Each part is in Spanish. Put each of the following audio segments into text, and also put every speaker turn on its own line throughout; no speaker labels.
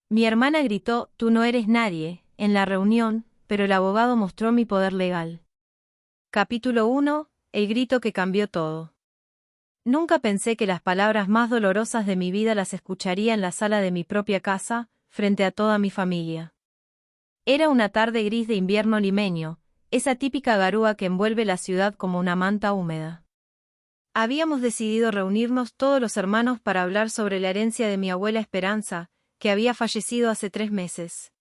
Mi hermana gritó, «Tú no eres nadie», en la reunión, pero el abogado mostró mi poder legal. Capítulo 1. El grito que cambió todo. Nunca pensé que las palabras más dolorosas de mi vida las escucharía en la sala de mi propia casa, frente a toda mi familia. Era una tarde gris de invierno limeño, esa típica garúa que envuelve la ciudad como una manta húmeda. Habíamos decidido reunirnos todos los hermanos para hablar sobre la herencia de mi abuela Esperanza, que había fallecido hace 3 meses.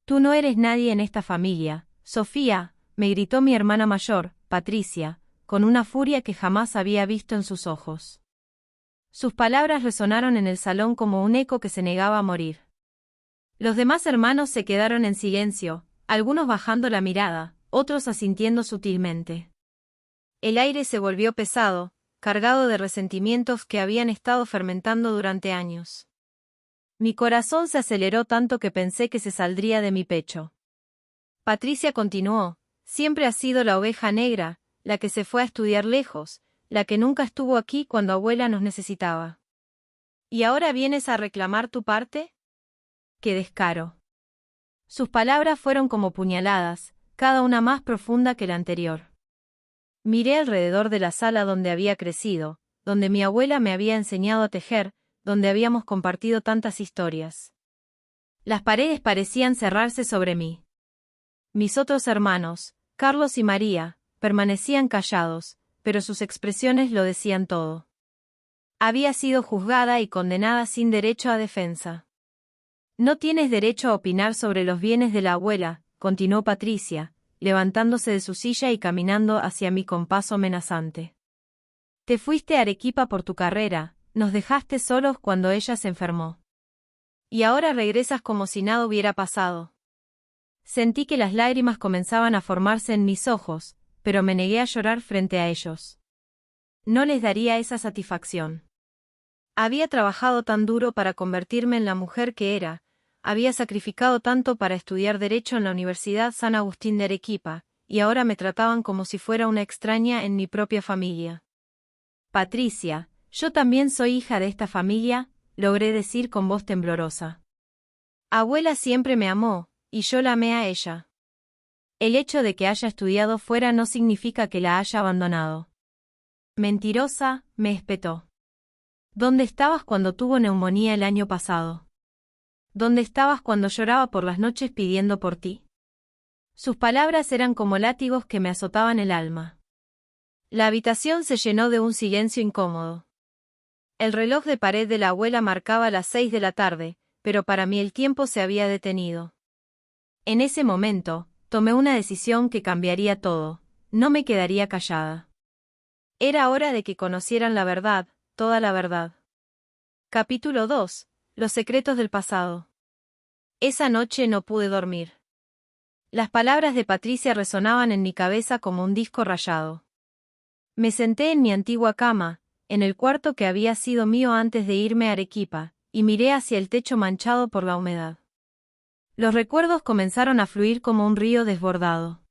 «Tú no eres nadie en esta familia, Sofía», me gritó mi hermana mayor, Patricia, con una furia que jamás había visto en sus ojos. Sus palabras resonaron en el salón como un eco que se negaba a morir. Los demás hermanos se quedaron en silencio, algunos bajando la mirada, otros asintiendo sutilmente. El aire se volvió pesado, cargado de resentimientos que habían estado fermentando durante años. Mi corazón se aceleró tanto que pensé que se saldría de mi pecho. Patricia continuó, «Siempre has sido la oveja negra, la que se fue a estudiar lejos, la que nunca estuvo aquí cuando abuela nos necesitaba. ¿Y ahora vienes a reclamar tu parte? ¡Qué descaro!». Sus palabras fueron como puñaladas, cada una más profunda que la anterior. Miré alrededor de la sala donde había crecido, donde mi abuela me había enseñado a tejer, donde habíamos compartido tantas historias. Las paredes parecían cerrarse sobre mí. Mis otros hermanos, Carlos y María, permanecían callados, pero sus expresiones lo decían todo. Había sido juzgada y condenada sin derecho a defensa. «No tienes derecho a opinar sobre los bienes de la abuela», continuó Patricia, levantándose de su silla y caminando hacia mí con paso amenazante. «Te fuiste a Arequipa por tu carrera, nos dejaste solos cuando ella se enfermó. Y ahora regresas como si nada hubiera pasado». Sentí que las lágrimas comenzaban a formarse en mis ojos, pero me negué a llorar frente a ellos. No les daría esa satisfacción. Había trabajado tan duro para convertirme en la mujer que era, había sacrificado tanto para estudiar Derecho en la Universidad San Agustín de Arequipa, y ahora me trataban como si fuera una extraña en mi propia familia. «Patricia, yo también soy hija de esta familia», logré decir con voz temblorosa. «Abuela siempre me amó, y yo la amé a ella. El hecho de que haya estudiado fuera no significa que la haya abandonado». «Mentirosa», me espetó. «¿Dónde estabas cuando tuvo neumonía el año pasado? ¿Dónde estabas cuando lloraba por las noches pidiendo por ti?». Sus palabras eran como látigos que me azotaban el alma. La habitación se llenó de un silencio incómodo. El reloj de pared de la abuela marcaba las 6 de la tarde, pero para mí el tiempo se había detenido. En ese momento, tomé una decisión que cambiaría todo, no me quedaría callada. Era hora de que conocieran la verdad, toda la verdad. Capítulo 2. Los secretos del pasado. Esa noche no pude dormir. Las palabras de Patricia resonaban en mi cabeza como un disco rayado. Me senté en mi antigua cama, en el cuarto que había sido mío antes de irme a Arequipa, y miré hacia el techo manchado por la humedad. Los recuerdos comenzaron a fluir como un río desbordado.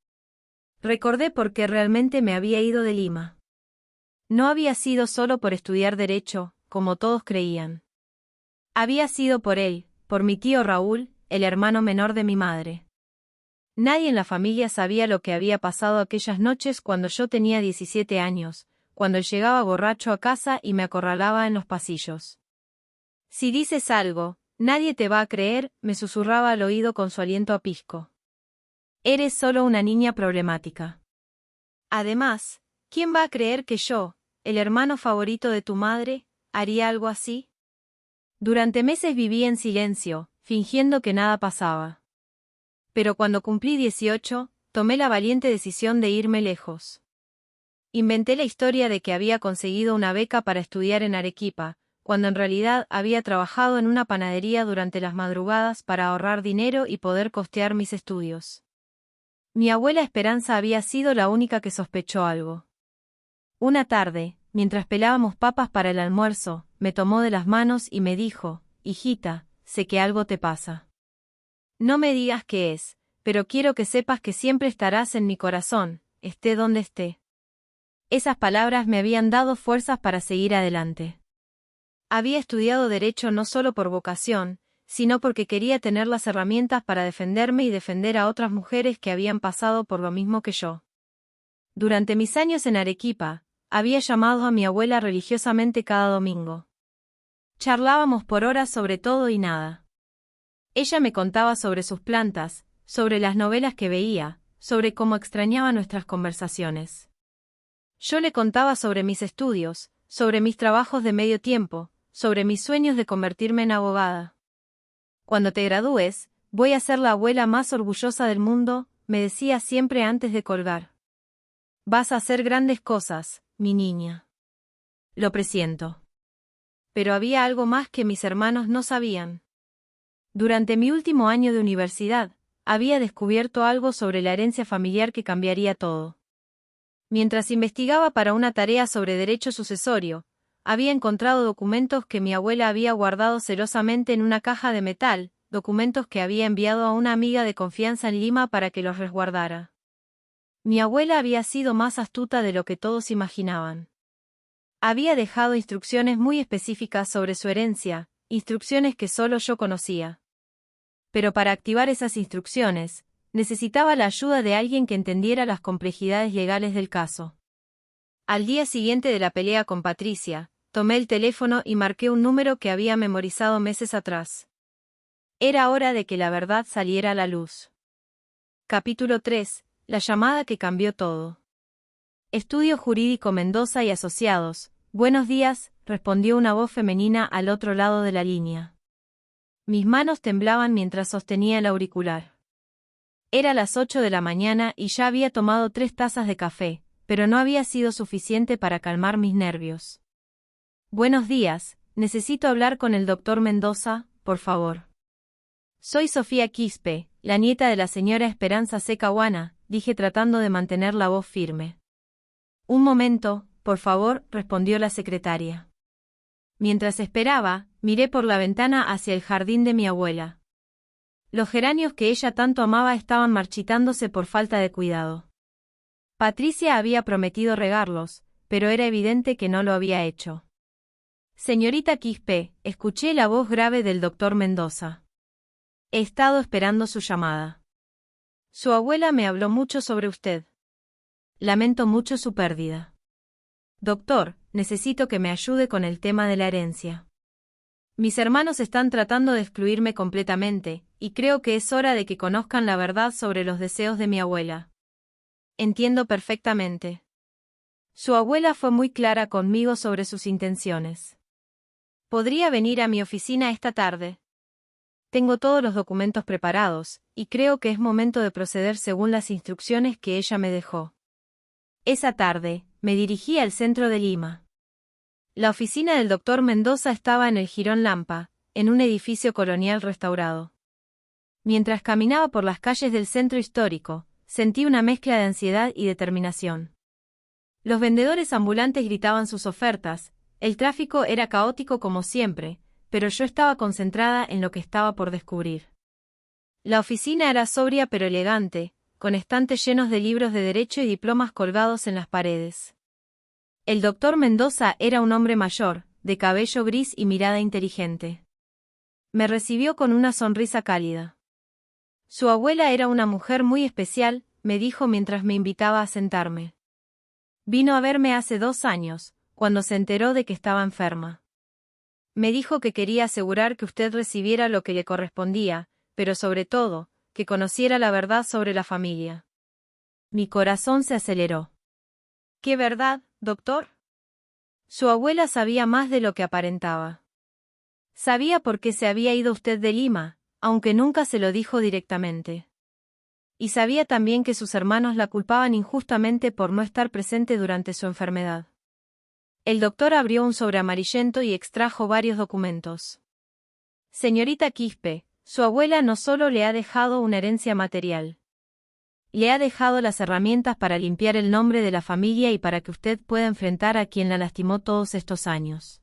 Recordé por qué realmente me había ido de Lima. No había sido solo por estudiar Derecho, como todos creían. Había sido por él, por mi tío Raúl, el hermano menor de mi madre. Nadie en la familia sabía lo que había pasado aquellas noches cuando yo tenía 17 años, cuando llegaba borracho a casa y me acorralaba en los pasillos. «Si dices algo, nadie te va a creer», me susurraba al oído con su aliento a pisco. «Eres solo una niña problemática. Además, ¿quién va a creer que yo, el hermano favorito de tu madre, haría algo así?». Durante meses viví en silencio, fingiendo que nada pasaba. Pero cuando cumplí 18, tomé la valiente decisión de irme lejos. Inventé la historia de que había conseguido una beca para estudiar en Arequipa, cuando en realidad había trabajado en una panadería durante las madrugadas para ahorrar dinero y poder costear mis estudios. Mi abuela Esperanza había sido la única que sospechó algo. Una tarde, mientras pelábamos papas para el almuerzo, me tomó de las manos y me dijo: «Hijita, sé que algo te pasa. No me digas qué es, pero quiero que sepas que siempre estarás en mi corazón, esté donde esté». Esas palabras me habían dado fuerzas para seguir adelante. Había estudiado Derecho no solo por vocación, sino porque quería tener las herramientas para defenderme y defender a otras mujeres que habían pasado por lo mismo que yo. Durante mis años en Arequipa, había llamado a mi abuela religiosamente cada domingo. Charlábamos por horas sobre todo y nada. Ella me contaba sobre sus plantas, sobre las novelas que veía, sobre cómo extrañaba nuestras conversaciones. Yo le contaba sobre mis estudios, sobre mis trabajos de medio tiempo, sobre mis sueños de convertirme en abogada. Cuando te gradúes, voy a ser la abuela más orgullosa del mundo, me decía siempre antes de colgar. Vas a hacer grandes cosas, mi niña. Lo presiento. Pero había algo más que mis hermanos no sabían. Durante mi último año de universidad, había descubierto algo sobre la herencia familiar que cambiaría todo. Mientras investigaba para una tarea sobre derecho sucesorio, había encontrado documentos que mi abuela había guardado celosamente en una caja de metal, documentos que había enviado a una amiga de confianza en Lima para que los resguardara. Mi abuela había sido más astuta de lo que todos imaginaban. Había dejado instrucciones muy específicas sobre su herencia, instrucciones que solo yo conocía. Pero para activar esas instrucciones, necesitaba la ayuda de alguien que entendiera las complejidades legales del caso. Al día siguiente de la pelea con Patricia, tomé el teléfono y marqué un número que había memorizado meses atrás. Era hora de que la verdad saliera a la luz. Capítulo 3. La llamada que cambió todo. Estudio Jurídico Mendoza y Asociados. Buenos días, respondió una voz femenina al otro lado de la línea. Mis manos temblaban mientras sostenía el auricular. Era las 8 de la mañana y ya había tomado 3 tazas de café, pero no había sido suficiente para calmar mis nervios. Buenos días, necesito hablar con el doctor Mendoza, por favor. Soy Sofía Quispe, la nieta de la señora Esperanza C. Caguana, dije tratando de mantener la voz firme. Un momento, por favor, respondió la secretaria. Mientras esperaba, miré por la ventana hacia el jardín de mi abuela. Los geranios que ella tanto amaba estaban marchitándose por falta de cuidado. Patricia había prometido regarlos, pero era evidente que no lo había hecho. Señorita Quispe, escuché la voz grave del doctor Mendoza. He estado esperando su llamada. Su abuela me habló mucho sobre usted. Lamento mucho su pérdida. Doctor, necesito que me ayude con el tema de la herencia. Mis hermanos están tratando de excluirme completamente, y creo que es hora de que conozcan la verdad sobre los deseos de mi abuela. Entiendo perfectamente. Su abuela fue muy clara conmigo sobre sus intenciones. ¿Podría venir a mi oficina esta tarde? Tengo todos los documentos preparados, y creo que es momento de proceder según las instrucciones que ella me dejó. Esa tarde, me dirigí al centro de Lima. La oficina del doctor Mendoza estaba en el Jirón Lampa, en un edificio colonial restaurado. Mientras caminaba por las calles del centro histórico, sentí una mezcla de ansiedad y determinación. Los vendedores ambulantes gritaban sus ofertas, el tráfico era caótico como siempre, pero yo estaba concentrada en lo que estaba por descubrir. La oficina era sobria pero elegante, con estantes llenos de libros de derecho y diplomas colgados en las paredes. El doctor Mendoza era un hombre mayor, de cabello gris y mirada inteligente. Me recibió con una sonrisa cálida. Su abuela era una mujer muy especial, me dijo mientras me invitaba a sentarme. Vino a verme hace 2 años, cuando se enteró de que estaba enferma. Me dijo que quería asegurar que usted recibiera lo que le correspondía, pero sobre todo, que conociera la verdad sobre la familia. Mi corazón se aceleró. ¿Qué verdad, doctor? Su abuela sabía más de lo que aparentaba. Sabía por qué se había ido usted de Lima, aunque nunca se lo dijo directamente. Y sabía también que sus hermanos la culpaban injustamente por no estar presente durante su enfermedad. El doctor abrió un sobre amarillento y extrajo varios documentos. Señorita Quispe, su abuela no solo le ha dejado una herencia material. Le ha dejado las herramientas para limpiar el nombre de la familia y para que usted pueda enfrentar a quien la lastimó todos estos años.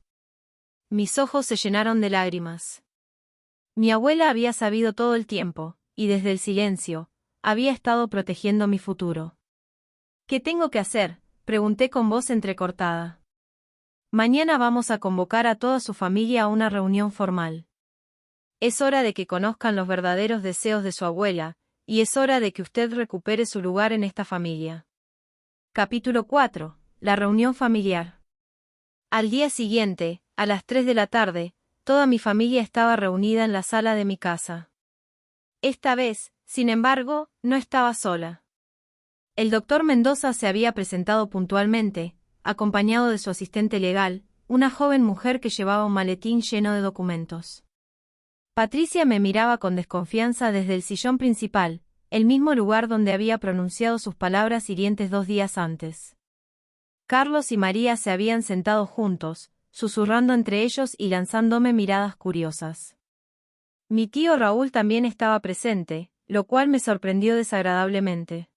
Mis ojos se llenaron de lágrimas. Mi abuela había sabido todo el tiempo, y desde el silencio, había estado protegiendo mi futuro. ¿Qué tengo que hacer?, pregunté con voz entrecortada. Mañana vamos a convocar a toda su familia a una reunión formal. Es hora de que conozcan los verdaderos deseos de su abuela, y es hora de que usted recupere su lugar en esta familia. Capítulo 4. La reunión familiar. Al día siguiente, a las 3 de la tarde, toda mi familia estaba reunida en la sala de mi casa. Esta vez, sin embargo, no estaba sola. El doctor Mendoza se había presentado puntualmente, acompañado de su asistente legal, una joven mujer que llevaba un maletín lleno de documentos. Patricia me miraba con desconfianza desde el sillón principal, el mismo lugar donde había pronunciado sus palabras hirientes 2 días antes. Carlos y María se habían sentado juntos, susurrando entre ellos y lanzándome miradas curiosas. Mi tío Raúl también estaba presente, lo cual me sorprendió desagradablemente.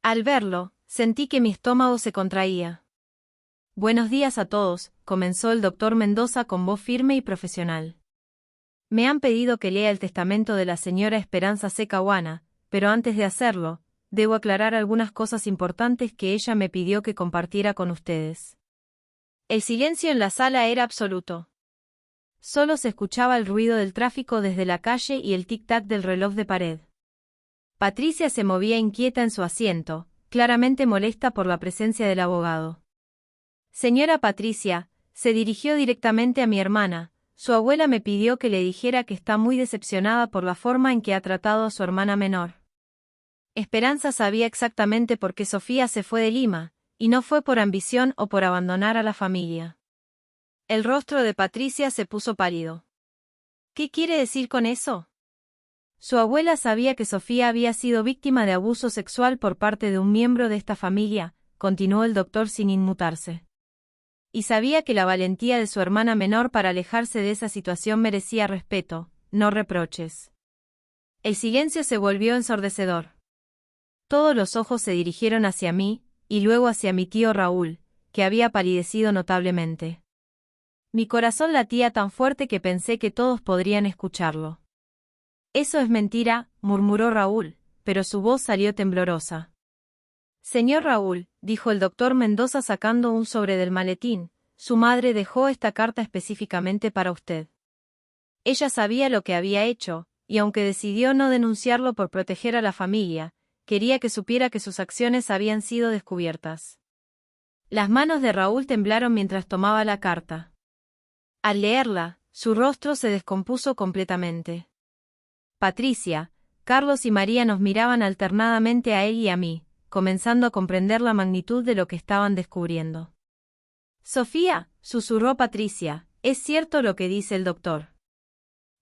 Al verlo, sentí que mi estómago se contraía. Buenos días a todos, comenzó el doctor Mendoza con voz firme y profesional. Me han pedido que lea el testamento de la señora Esperanza C. Caruana, pero antes de hacerlo, debo aclarar algunas cosas importantes que ella me pidió que compartiera con ustedes. El silencio en la sala era absoluto. Solo se escuchaba el ruido del tráfico desde la calle y el tic-tac del reloj de pared. Patricia se movía inquieta en su asiento, claramente molesta por la presencia del abogado. Señora Patricia, se dirigió directamente a mi hermana. Su abuela me pidió que le dijera que está muy decepcionada por la forma en que ha tratado a su hermana menor. Esperanza sabía exactamente por qué Sofía se fue de Lima, y no fue por ambición o por abandonar a la familia. El rostro de Patricia se puso pálido. ¿Qué quiere decir con eso? Su abuela sabía que Sofía había sido víctima de abuso sexual por parte de un miembro de esta familia, continuó el doctor sin inmutarse. Y sabía que la valentía de su hermana menor para alejarse de esa situación merecía respeto, no reproches. El silencio se volvió ensordecedor. Todos los ojos se dirigieron hacia mí, y luego hacia mi tío Raúl, que había palidecido notablemente. Mi corazón latía tan fuerte que pensé que todos podrían escucharlo. Eso es mentira, murmuró Raúl, pero su voz salió temblorosa. Señor Raúl, dijo el doctor Mendoza sacando un sobre del maletín, su madre dejó esta carta específicamente para usted. Ella sabía lo que había hecho, y aunque decidió no denunciarlo por proteger a la familia, quería que supiera que sus acciones habían sido descubiertas. Las manos de Raúl temblaron mientras tomaba la carta. Al leerla, su rostro se descompuso completamente. Patricia, Carlos y María nos miraban alternadamente a él y a mí, comenzando a comprender la magnitud de lo que estaban descubriendo. Sofía, susurró Patricia, es cierto lo que dice el doctor.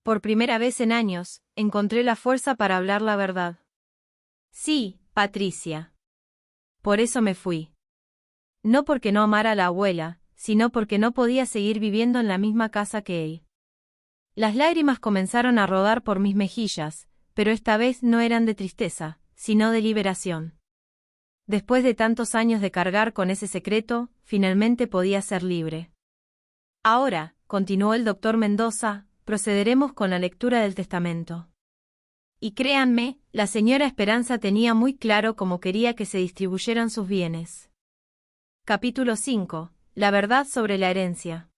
Por primera vez en años, encontré la fuerza para hablar la verdad. Sí, Patricia. Por eso me fui. No porque no amara a la abuela, sino porque no podía seguir viviendo en la misma casa que él. Las lágrimas comenzaron a rodar por mis mejillas, pero esta vez no eran de tristeza, sino de liberación. Después de tantos años de cargar con ese secreto, finalmente podía ser libre. Ahora, continuó el doctor Mendoza, procederemos con la lectura del testamento. Y créanme, la señora Esperanza tenía muy claro cómo quería que se distribuyeran sus bienes. Capítulo 5. La verdad sobre la herencia.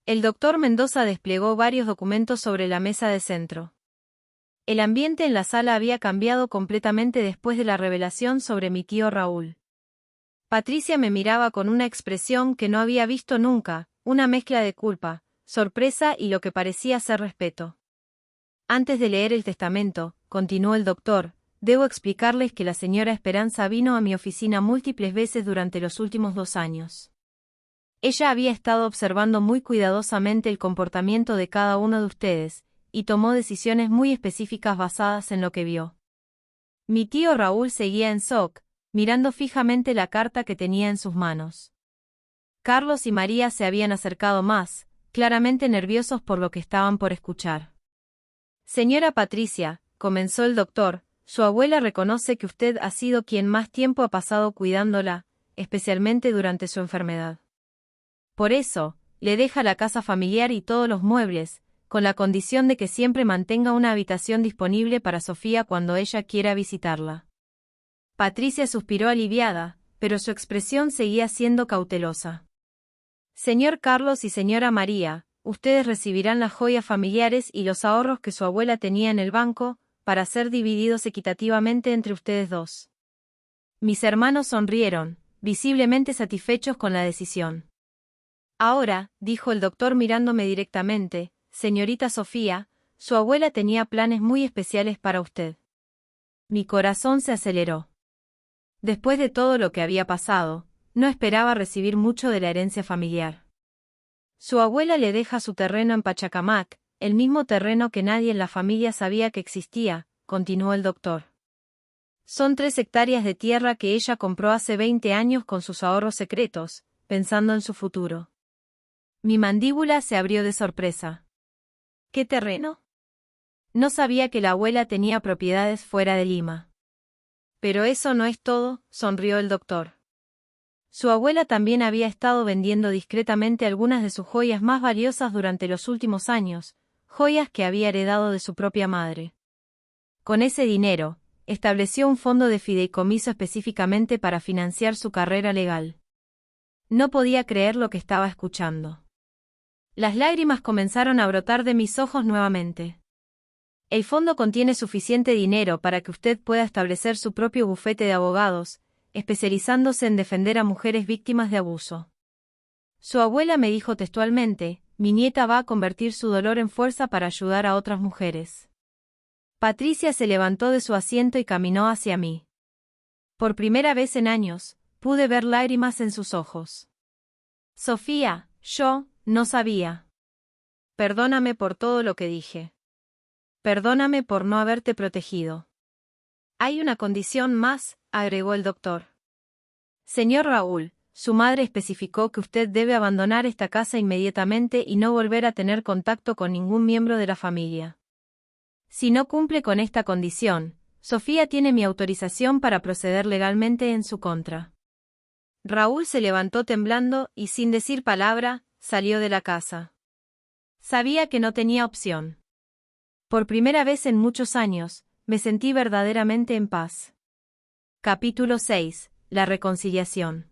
El doctor Mendoza desplegó varios documentos sobre la mesa de centro. El ambiente en la sala había cambiado completamente después de la revelación sobre mi tío Raúl. Patricia me miraba con una expresión que no había visto nunca, una mezcla de culpa, sorpresa y lo que parecía ser respeto. Antes de leer el testamento, continuó el doctor, debo explicarles que la señora Esperanza vino a mi oficina múltiples veces durante los últimos 2 años. Ella había estado observando muy cuidadosamente el comportamiento de cada uno de ustedes, y tomó decisiones muy específicas basadas en lo que vio. Mi tío Raúl seguía en shock, mirando fijamente la carta que tenía en sus manos. Carlos y María se habían acercado más, claramente nerviosos por lo que estaban por escuchar. Señora Patricia, comenzó el doctor, su abuela reconoce que usted ha sido quien más tiempo ha pasado cuidándola, especialmente durante su enfermedad. Por eso, le deja la casa familiar y todos los muebles, con la condición de que siempre mantenga una habitación disponible para Sofía cuando ella quiera visitarla. Patricia suspiró aliviada, pero su expresión seguía siendo cautelosa. Señor Carlos y señora María, ustedes recibirán las joyas familiares y los ahorros que su abuela tenía en el banco, para ser divididos equitativamente entre ustedes dos. Mis hermanos sonrieron, visiblemente satisfechos con la decisión. Ahora, dijo el doctor mirándome directamente, señorita Sofía, su abuela tenía planes muy especiales para usted. Mi corazón se aceleró. Después de todo lo que había pasado, no esperaba recibir mucho de la herencia familiar. Su abuela le deja su terreno en Pachacamac, el mismo terreno que nadie en la familia sabía que existía, continuó el doctor. Son 3 hectáreas de tierra que ella compró hace 20 años con sus ahorros secretos, pensando en su futuro. Mi mandíbula se abrió de sorpresa. ¿Qué terreno? No sabía que la abuela tenía propiedades fuera de Lima. Pero eso no es todo, sonrió el doctor. Su abuela también había estado vendiendo discretamente algunas de sus joyas más valiosas durante los últimos años, joyas que había heredado de su propia madre. Con ese dinero, estableció un fondo de fideicomiso específicamente para financiar su carrera legal. No podía creer lo que estaba escuchando. Las lágrimas comenzaron a brotar de mis ojos nuevamente. El fondo contiene suficiente dinero para que usted pueda establecer su propio bufete de abogados, especializándose en defender a mujeres víctimas de abuso. Su abuela me dijo textualmente, mi nieta va a convertir su dolor en fuerza para ayudar a otras mujeres. Patricia se levantó de su asiento y caminó hacia mí. Por primera vez en años, pude ver lágrimas en sus ojos. Sofía, yo, no sabía. Perdóname por todo lo que dije. Perdóname por no haberte protegido. Hay una condición más, agregó el doctor. Señor Raúl, su madre especificó que usted debe abandonar esta casa inmediatamente y no volver a tener contacto con ningún miembro de la familia. Si no cumple con esta condición, Sofía tiene mi autorización para proceder legalmente en su contra. Raúl se levantó temblando y sin decir palabra, salió de la casa. Sabía que no tenía opción. Por primera vez en muchos años, me sentí verdaderamente en paz. Capítulo 6. La reconciliación.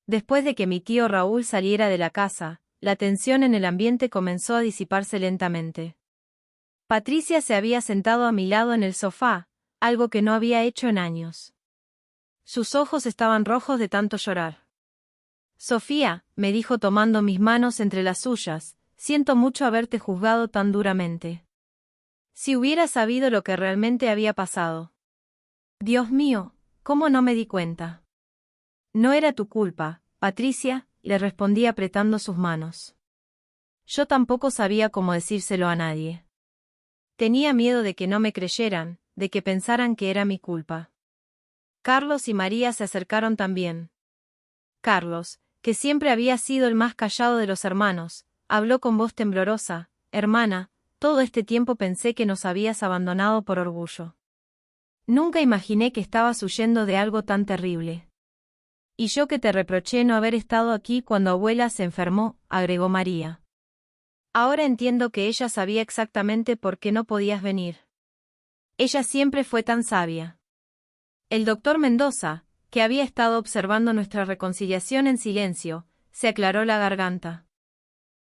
Después de que mi tío Raúl saliera de la casa, la tensión en el ambiente comenzó a disiparse lentamente. Patricia se había sentado a mi lado en el sofá, algo que no había hecho en años. Sus ojos estaban rojos de tanto llorar. Sofía, me dijo tomando mis manos entre las suyas, siento mucho haberte juzgado tan duramente. Si hubiera sabido lo que realmente había pasado. Dios mío, ¿cómo no me di cuenta? No era tu culpa, Patricia, le respondí apretando sus manos. Yo tampoco sabía cómo decírselo a nadie. Tenía miedo de que no me creyeran, de que pensaran que era mi culpa. Carlos y María se acercaron también. Carlos, que siempre había sido el más callado de los hermanos, habló con voz temblorosa, hermana, todo este tiempo pensé que nos habías abandonado por orgullo. Nunca imaginé que estabas huyendo de algo tan terrible. Y yo que te reproché no haber estado aquí cuando abuela se enfermó, agregó María. Ahora entiendo que ella sabía exactamente por qué no podías venir. Ella siempre fue tan sabia. El doctor Mendoza, que había estado observando nuestra reconciliación en silencio, se aclaró la garganta.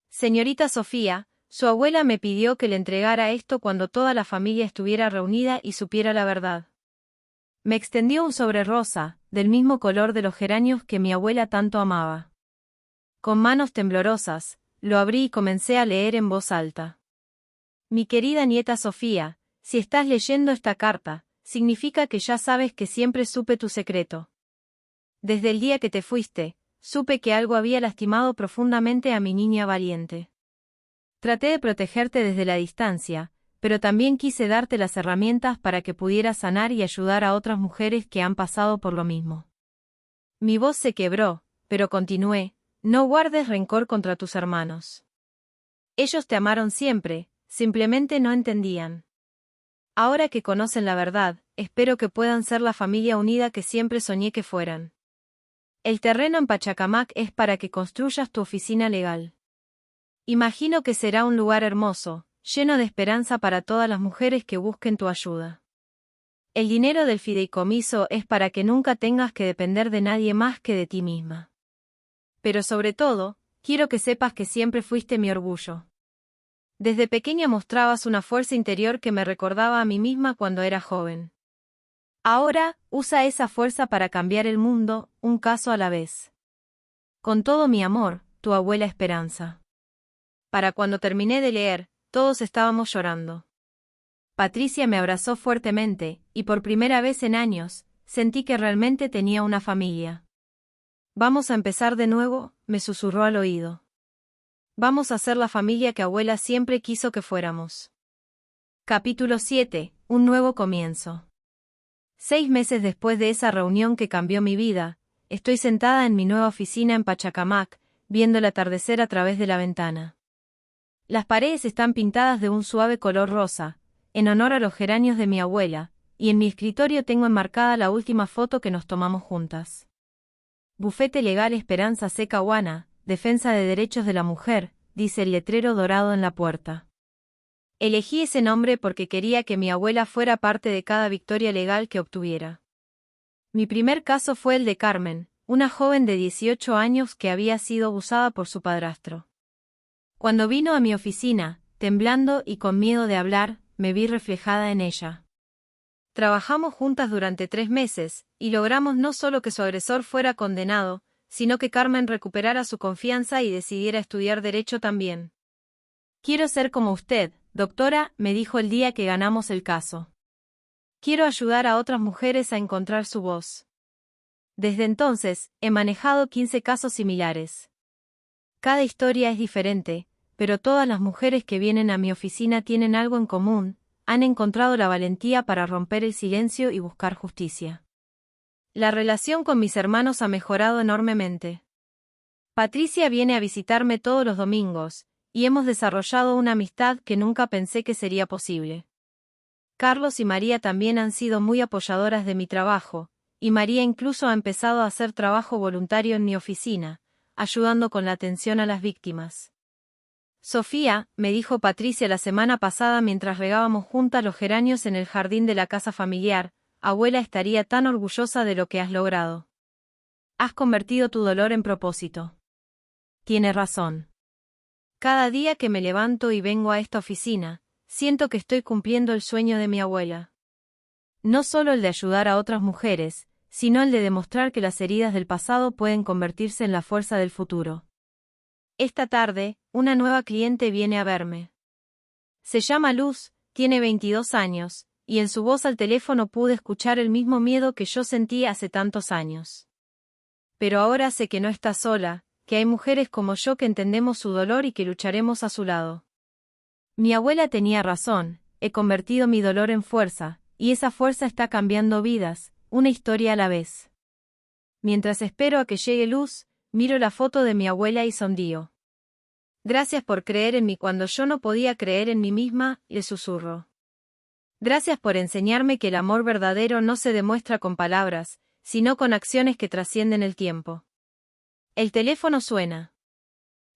Señorita Sofía, su abuela me pidió que le entregara esto cuando toda la familia estuviera reunida y supiera la verdad. Me extendió un sobre rosa, del mismo color de los geranios que mi abuela tanto amaba. Con manos temblorosas, lo abrí y comencé a leer en voz alta. Mi querida nieta Sofía, si estás leyendo esta carta, significa que ya sabes que siempre supe tu secreto. Desde el día que te fuiste, supe que algo había lastimado profundamente a mi niña valiente. Traté de protegerte desde la distancia, pero también quise darte las herramientas para que pudieras sanar y ayudar a otras mujeres que han pasado por lo mismo. Mi voz se quebró, pero continué, no guardes rencor contra tus hermanos. Ellos te amaron siempre, simplemente no entendían. Ahora que conocen la verdad, espero que puedan ser la familia unida que siempre soñé que fueran. El terreno en Pachacamac es para que construyas tu oficina legal. Imagino que será un lugar hermoso, lleno de esperanza para todas las mujeres que busquen tu ayuda. El dinero del fideicomiso es para que nunca tengas que depender de nadie más que de ti misma. Pero sobre todo, quiero que sepas que siempre fuiste mi orgullo. Desde pequeña mostrabas una fuerza interior que me recordaba a mí misma cuando era joven. Ahora, usa esa fuerza para cambiar el mundo, un caso a la vez. Con todo mi amor, tu abuela Esperanza. Para cuando terminé de leer, todos estábamos llorando. Patricia me abrazó fuertemente, y por primera vez en años, sentí que realmente tenía una familia. Vamos a empezar de nuevo, me susurró al oído. Vamos a ser la familia que abuela siempre quiso que fuéramos. Capítulo 7. Un nuevo comienzo. 6 meses después de esa reunión que cambió mi vida, estoy sentada en mi nueva oficina en Pachacamac, viendo el atardecer a través de la ventana. Las paredes están pintadas de un suave color rosa, en honor a los geranios de mi abuela, y en mi escritorio tengo enmarcada la última foto que nos tomamos juntas. Bufete Legal Esperanza C. Caguana, Defensa de Derechos de la Mujer, dice el letrero dorado en la puerta. Elegí ese nombre porque quería que mi abuela fuera parte de cada victoria legal que obtuviera. Mi primer caso fue el de Carmen, una joven de 18 años que había sido abusada por su padrastro. Cuando vino a mi oficina, temblando y con miedo de hablar, me vi reflejada en ella. Trabajamos juntas durante 3 meses, y logramos no solo que su agresor fuera condenado, sino que Carmen recuperara su confianza y decidiera estudiar Derecho también. Quiero ser como usted, doctora, me dijo el día que ganamos el caso. Quiero ayudar a otras mujeres a encontrar su voz. Desde entonces, he manejado 15 casos similares. Cada historia es diferente, pero todas las mujeres que vienen a mi oficina tienen algo en común, han encontrado la valentía para romper el silencio y buscar justicia. La relación con mis hermanos ha mejorado enormemente. Patricia viene a visitarme todos los domingos, y hemos desarrollado una amistad que nunca pensé que sería posible. Carlos y María también han sido muy apoyadoras de mi trabajo, y María incluso ha empezado a hacer trabajo voluntario en mi oficina, ayudando con la atención a las víctimas. Sofía, me dijo Patricia la semana pasada mientras regábamos juntas los geranios en el jardín de la casa familiar, abuela estaría tan orgullosa de lo que has logrado. Has convertido tu dolor en propósito. Tiene razón. Cada día que me levanto y vengo a esta oficina, siento que estoy cumpliendo el sueño de mi abuela. No solo el de ayudar a otras mujeres, sino el de demostrar que las heridas del pasado pueden convertirse en la fuerza del futuro. Esta tarde, una nueva cliente viene a verme. Se llama Luz, tiene 22 años, y en su voz al teléfono pude escuchar el mismo miedo que yo sentí hace tantos años. Pero ahora sé que no está sola, que hay mujeres como yo que entendemos su dolor y que lucharemos a su lado. Mi abuela tenía razón, he convertido mi dolor en fuerza, y esa fuerza está cambiando vidas, una historia a la vez. Mientras espero a que llegue Luz, miro la foto de mi abuela y sonrío. Gracias por creer en mí cuando yo no podía creer en mí misma, le susurro. Gracias por enseñarme que el amor verdadero no se demuestra con palabras, sino con acciones que trascienden el tiempo. El teléfono suena.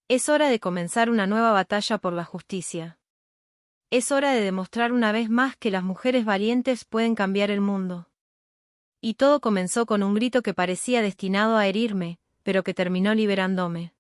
Es hora de comenzar una nueva batalla por la justicia. Es hora de demostrar una vez más que las mujeres valientes pueden cambiar el mundo. Y todo comenzó con un grito que parecía destinado a herirme, pero que terminó liberándome.